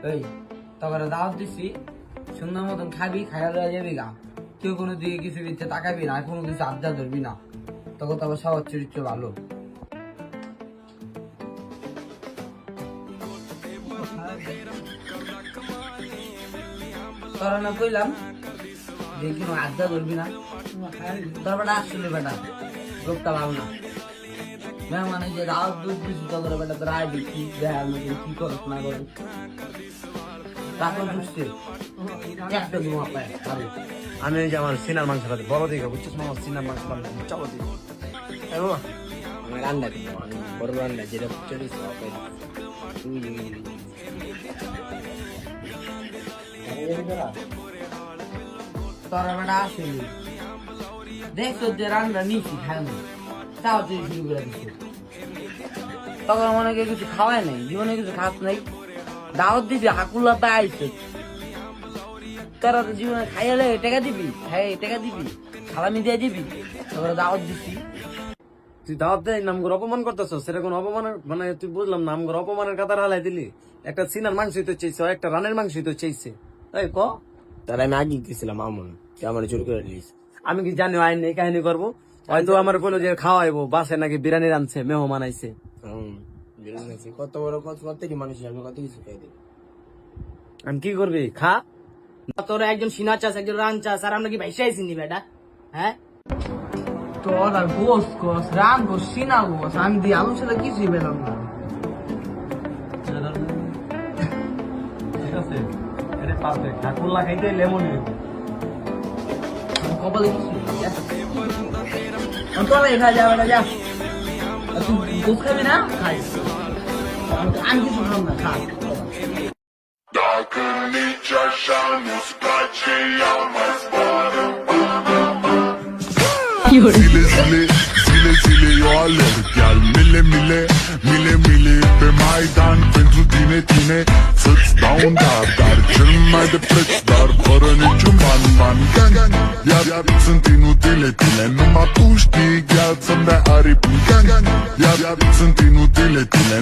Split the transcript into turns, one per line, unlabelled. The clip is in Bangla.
এই তখন দাওয়াত দিচ্ছি, সুন্দর মতন খাবি, খাইয়া দেওয়া যাবি গা। কেউ কোনো দিকে কিছু দিচ্ছে তাকাবি না, কোনো কিছু আড্ডা ধরবি না, তখন তো আবার সবার চরিত্র ভালো। তোরা না কইলাম যে কোনো আড্ডা ধরবি না, তোর বেটা আসলে বেটা লোকটা ভালো না। মানে যে রাত দুধ দিচ্ছি তোদের বেটা, তোর আয় দেখি দেখার মতো কি করস না করস। তারপর বুঝছে একটা ধোঁয়া পায়।
আমি ওই যে আমার সিনার মাংস খাতে বড় দিকে বুঝছিস, আমার সিনার মাংস চাবো দিকে
আমার রান্না দিব, আমি বড় রান্না যেটা চলিস
তোরা বেটা আসলে দেখছো যে রান্না নিচ্ছি খাইনি, তাও তুই শুরু করে দিচ্ছি। তখন অনেকে কিছু খাওয়াই নাই, জীবনে কিছু খাস নাই, দাওয়াত দিবি হাকুল্লা পায় আইছে। তোরা তো জীবনে খাইলে টাকা দিবি, খাই টাকা দিবি, সালামি দিয়ে দিবি, তারপরে দাওয়াত দিচ্ছি।
তুই দাওয়াত দেয় নামগুলো অপমান করতেছ, সেটা কোন অপমানের মানে তুই বুঝলাম নামগুলো অপমানের কাতার হালাই দিলি। একটা সিনার মাংসই তো চাইছে, একটা রানের মাংসই তো চাইছে। তাই ক
তারা আমি আগে গেছিলাম আমন, আমার চুরি করে নিস।
আমি কি জানি আইন এই কাহিনী করবো? হয়তো আমার কোনো যে খাওয়াইবো, বাসে নাকি বিরিয়ানি রানছে, মেহমান আইছে।
কত বড় প্রত্যেকটি মানুষ আমি কত কিছু খাই দিই।
আমি কি করবি? খা।
তোরা একজন সিনা চাষ, একজন রান চাষ, আর আমরা কি ভাইসা আইসি নি বেটা? হ্যাঁ,
তোরা গোস গোস রাম গোস সিনা গোস, আমি দিয়ে আলুর সাথে কিছুই পেলাম না।
ঠিক আছে, এটা পারফেক্ট। ঠাকুরলা খাইতে লেমন
কপালে কিছু তোরা খাই যা বেটা, যা। তুই গোস খাবি না? খাই, আমি কিছু খাম না, খা।
Dacă nici așa nu-ți place, ia-mă zboară. Zile, zile, zile, zile, eu alerg, iar mile, mile, mile, mile pe Maidan pentru tine, tine, să-ți dau un dar cel mai de preț, dar fără niciun ban, gang, iar sunt inutile tine, numai tu știi, chiar să-mi dai aripi, gang, iar sunt inutile tine.